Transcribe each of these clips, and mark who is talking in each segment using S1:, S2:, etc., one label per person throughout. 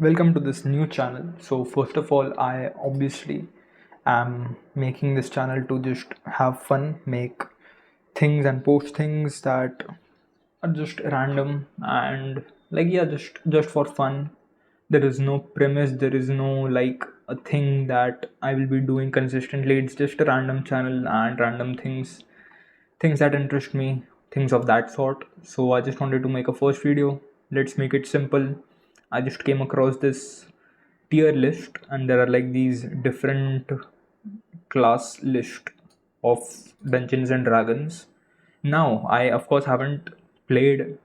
S1: Welcome to this new channel. So first of all, I obviously am making this channel to just have fun, make things and post things that are just random and just for fun. There is no premise, there is no like a thing that I will be doing consistently. It's just a random channel and random things that interest me, things of that sort. So I just wanted to make a first video. Let's make it simple. I just came across this tier list, and there are like these different class list of Dungeons and Dragons. Now, I of course haven't played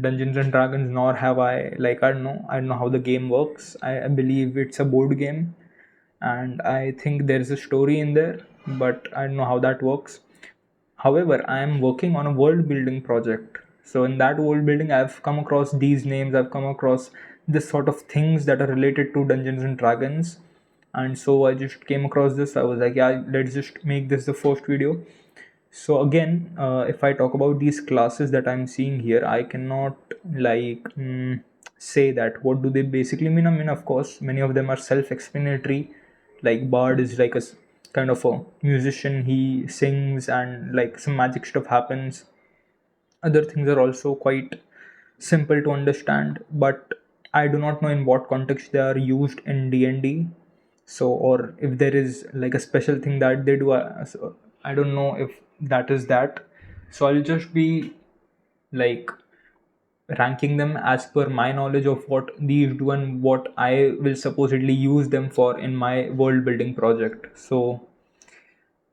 S1: Dungeons and Dragons, nor have I like I don't know how the game works. I believe it's a board game, and I think there's a story in there, but I don't know how that works. However, I am working on a world building project. So in that world building, I've come across these names, I've come across this sort of things that are related to Dungeons and Dragons. And so I just came across this. I was like, yeah, let's just make this the first video. So again, if I talk about these classes that I'm seeing here, I cannot say that what do they basically mean. I mean, of course, many of them are self-explanatory. Like Bard is like kind of a musician. He sings and like some magic stuff happens. Other things are also quite simple to understand, but I do not know in what context they are used in DnD. So, or if there is like a special thing that they do, so I don't know if that is that. So I'll just be like ranking them as per my knowledge of what these do and what I will supposedly use them for in my world building project. So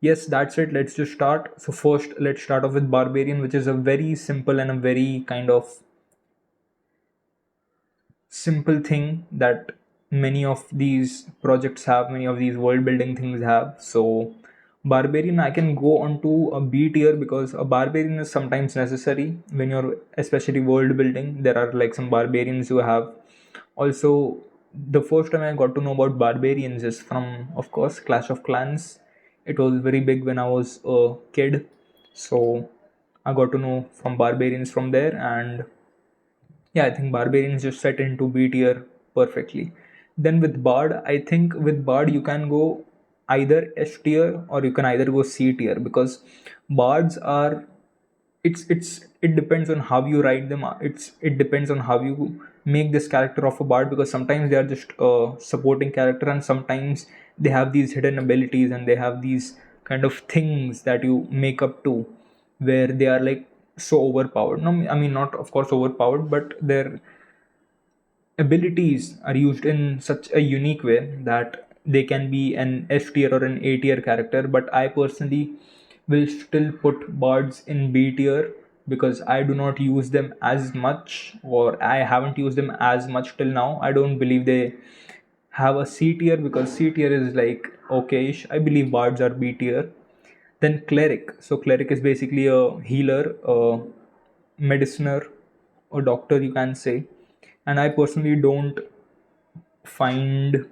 S1: yes, that's it. Let's just start. So first, let's start off with Barbarian, which is a very simple and a very kind of simple thing that many of these projects have, many of these world building things have. So Barbarian, I can go on to a B tier because a barbarian is sometimes necessary when you're especially world building. There are like some barbarians you have. Also, the first time I got to know about barbarians is from, of course, Clash of Clans. It was very big when I was a kid. So I got to know from barbarians from there, and yeah, I think Barbarians just set into B tier perfectly. Then with Bard, I think with Bard you can go either S tier or you can either go C tier because Bards are it depends on how you write them. It depends on how you make this character of a bard, because sometimes they are just a supporting character and sometimes they have these hidden abilities and they have these kind of things that you make up to, where they are like so overpowered. No, I mean not of course overpowered, but their abilities are used in such a unique way that they can be an S tier or an A tier character. But I personally will still put bards in B tier because I do not use them as much, or I haven't used them as much till now. I don't believe they have a C tier because C tier is like okayish. I believe bards are B tier. Then cleric. So cleric is basically a healer, a mediciner, a doctor you can say. And I personally don't find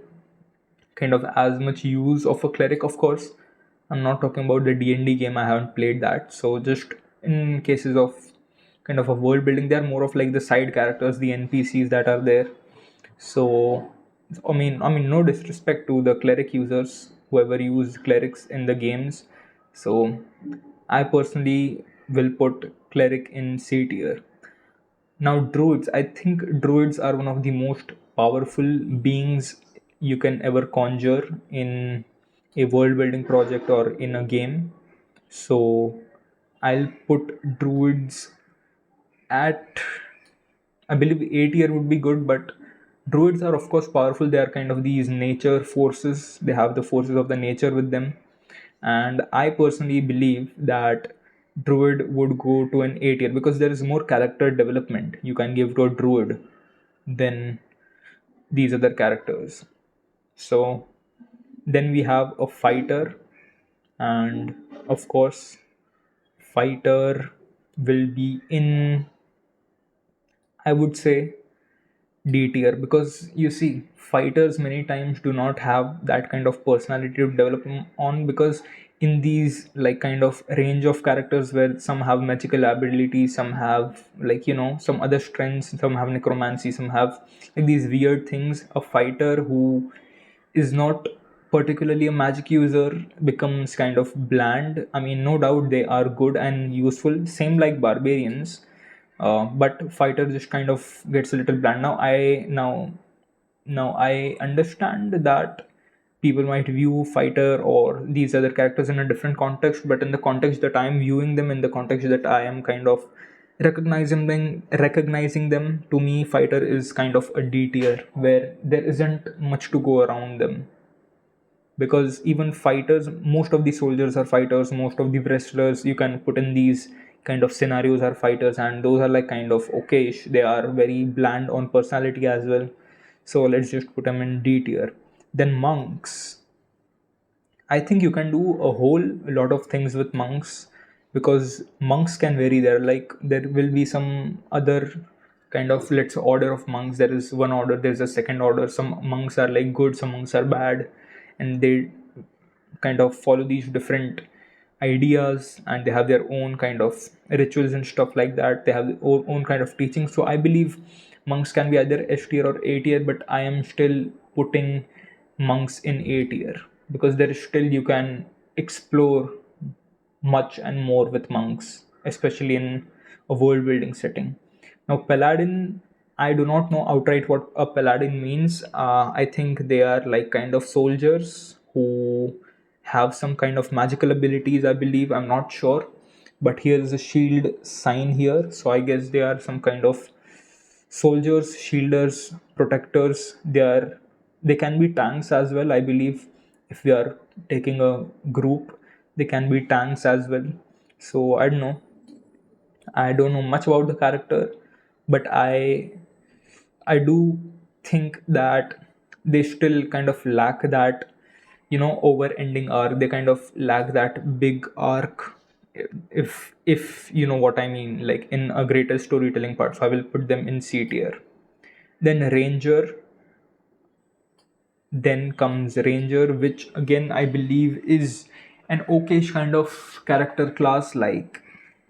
S1: kind of as much use of a cleric. Of course, I'm not talking about the D&D game. I haven't played that. So just in cases of kind of a world building, they're more of like the side characters, the NPCs that are there. So I mean, no disrespect to the cleric users, whoever use clerics in the games. So I personally will put cleric in C tier. Now, druids. I think druids are one of the most powerful beings you can ever conjure in a world building project or in a game. So I'll put druids at, I believe A tier would be good, but druids are of course powerful. They are kind of these nature forces. They have the forces of the nature with them. And I personally believe that druid would go to an A tier because there is more character development you can give to a druid than these other characters. So then we have a fighter, and of course, fighter will be in, I would say, D tier, because you see, fighters many times do not have that kind of personality to develop on, because in these like kind of range of characters where some have magical abilities, some have like some other strengths, some have necromancy, some have like these weird things. A fighter who is not particularly a magic user becomes kind of bland. I mean, no doubt they are good and useful, same like barbarians, but fighter just kind of gets a little bland. Now I understand that people might view fighter or these other characters in a different context, but in the context that I am viewing them, in the context that I am kind of recognizing them, to me fighter is kind of a D tier where there isn't much to go around them. Because even fighters, most of the soldiers are fighters, most of the wrestlers you can put in these kind of scenarios are fighters, and those are like kind of okay, they are very bland on personality as well, so let's just put them in D tier. Then monks, I think you can do a whole lot of things with monks, because monks can vary. There like there will be some other kind of, let's say, order of monks. There is one order, there's a second order. Some monks are like good, some monks are bad, and they kind of follow these different ideas, and they have their own kind of rituals and stuff like that. They have their own kind of teaching. So I believe monks can be either S tier or A tier, but I am still putting monks in A tier because there is still you can explore much and more with monks, especially in a world building setting. Now, paladin, I do not know outright what a paladin means. I think they are like kind of soldiers who have some kind of magical abilities, I believe. I'm not sure. But here is a shield sign here. So I guess they are some kind of soldiers, shielders, protectors. They can be tanks as well, I believe. If we are taking a group, they can be tanks as well. So I don't know much about the character, but I do think that they still kind of lack that over ending arc. They kind of lack that big arc, if you know what I mean, like in a greater storytelling part. So I will put them in C tier. Then ranger, then comes ranger, which again I believe is an okayish kind of character class. Like,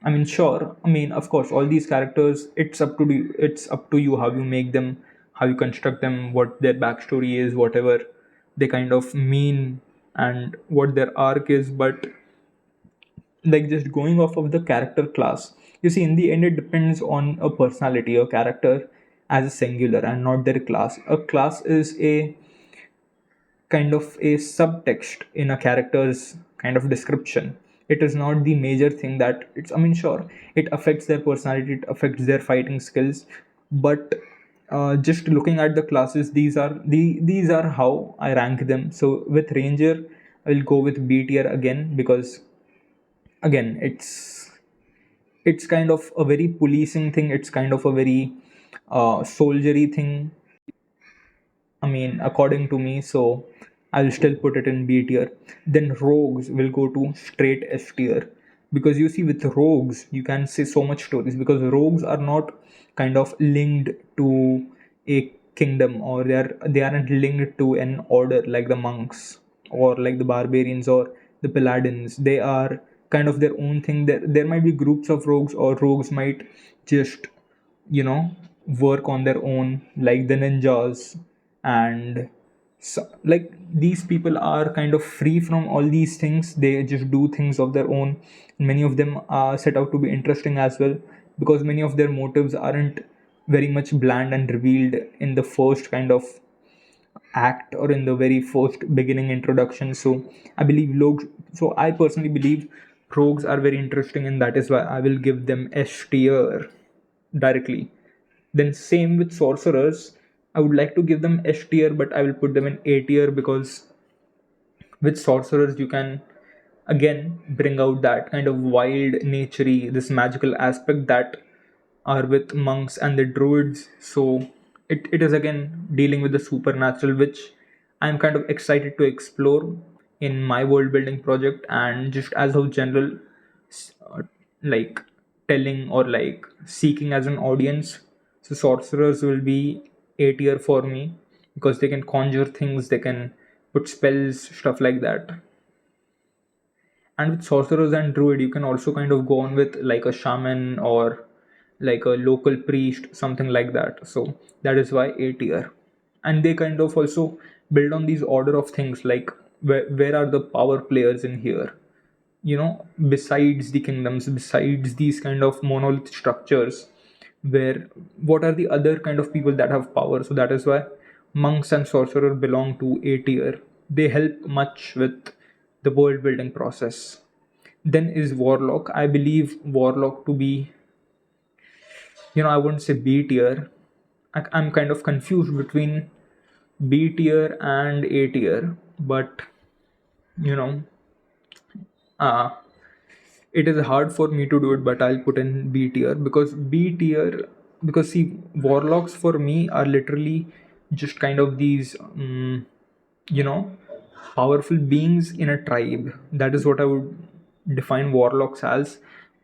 S1: I mean, sure, I mean, of course, all these characters, it's up to you how you make them, how you construct them, what their backstory is, whatever they kind of mean, and what their arc is. But like, just going off of the character class, you see, in the end it depends on a personality, a character as a singular, and not their class. A class is a kind of a subtext in a character's kind of description. It is not the major thing that it's, I mean, sure, it affects their personality, it affects their fighting skills, but just looking at the classes, these are how I rank them. So with ranger, I will go with B tier again, because again, it's kind of a very policing thing, it's kind of a very soldiery thing, I mean, according to me, so I'll still put it in B tier. Then rogues will go to straight S tier, because you see, with rogues you can say so much stories, because rogues are not kind of linked to a kingdom, or they aren't linked to an order like the monks or like the barbarians or the paladins. They are kind of their own thing. There might be groups of rogues, or rogues might just you know work on their own, like the ninjas. And so, like, these people are kind of free from all these things, they just do things of their own. Many of them are set out to be interesting as well, because many of their motives aren't very much bland and revealed in the first kind of act, or in the very first beginning introduction. So I believe rogues, so I personally believe rogues are very interesting, and that is why I will give them S tier directly. Then same with sorcerers. I would like to give them S tier, but I will put them in A tier, because with sorcerers you can again bring out that kind of wild naturey, this magical aspect that are with monks and the druids. So it is again dealing with the supernatural, which I'm kind of excited to explore in my world building project. And just as of general, uh, like, telling or like seeking as an audience, so sorcerers will be A tier for me, because they can conjure things, they can put spells, stuff like that. And with sorcerers and druid, you can also kind of go on with like a shaman or like a local priest, something like that. So that is why A tier. And they kind of also build on these order of things, like where are the power players in here, besides the kingdoms, besides these kind of monolith structures, where what are the other kind of people that have power. So that is why monks and sorcerer belong to A tier. They help much with the world building process. Then is warlock. I believe warlock to be, I wouldn't say B tier. I'm kind of confused between B tier and A tier, but you know uh, it is hard for me to do it, but I'll put in B tier, because B tier, because see, warlocks for me are literally just kind of these you know powerful beings in a tribe. That is what I would define warlocks as.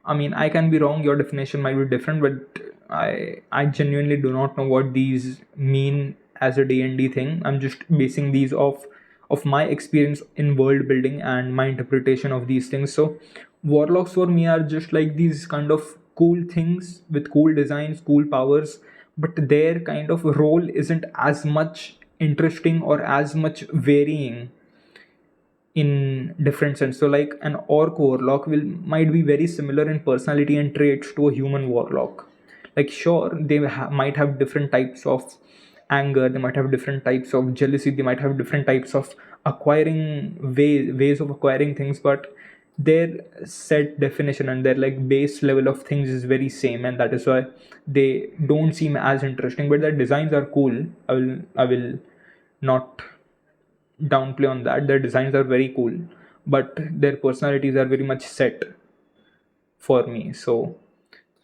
S1: I mean, I can be wrong, your definition might be different, but I genuinely do not know what these mean as a D&D thing. I'm just basing these off of my experience in world building and my interpretation of these things. So warlocks for me are just like these kind of cool things with cool designs, cool powers, but their kind of role isn't as much interesting or as much varying in different sense. So like an orc warlock will might be very similar in personality and traits to a human warlock. Like sure, they might have different types of anger, they might have different types of jealousy, they might have different types of acquiring ways of acquiring things, but their set definition and their like base level of things is very same, and that is why they don't seem as interesting, but their designs are cool. I will not downplay on that. Their designs are very cool, but their personalities are very much set for me. So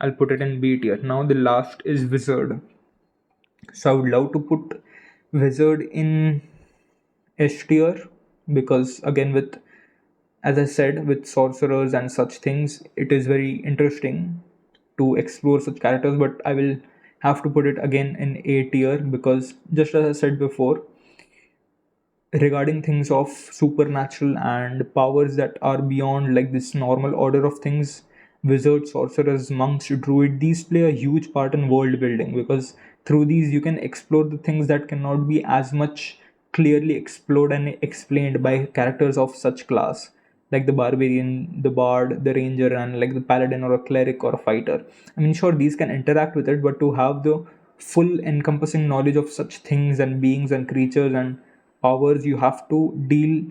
S1: I'll put it in B tier. Now the last is wizard. So I would love to put wizard in S tier, because again, with, as I said, with sorcerers and such things, it is very interesting to explore such characters. But I will have to put it again in A tier, because just as I said before, regarding things of supernatural and powers that are beyond like this normal order of things, wizards, sorcerers, monks, druid, these play a huge part in world building, because through these you can explore the things that cannot be as much clearly explored and explained by characters of such class, like the barbarian, the bard, the ranger, and like the paladin or a cleric or a fighter. I mean, sure, these can interact with it, but to have the full encompassing knowledge of such things and beings and creatures and powers, you have to deal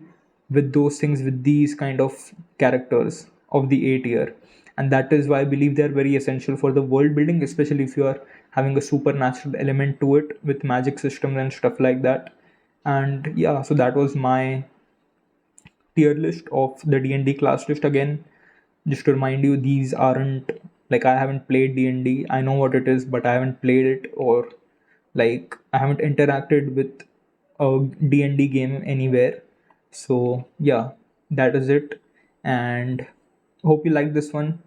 S1: with those things with these kind of characters of the A tier. And that is why I believe they are very essential for the world building, especially if you are having a supernatural element to it with magic systems and stuff like that. And yeah, so that was my tier list of the D&D class list. Again, just to remind you, these aren't like, I haven't played D&D. I know what it is, but I haven't played it, or like I haven't interacted with a D&D game anywhere. So yeah, that is it. And hope you like this one,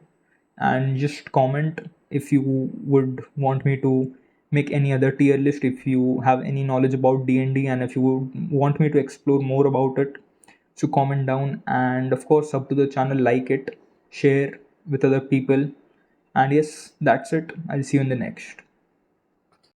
S1: and just comment if you would want me to make any other tier list, if you have any knowledge about D&D, and if you would want me to explore more about it. So comment down, and of course sub to the channel, like it, share with other people. And yes, that's it. I'll see you in the next.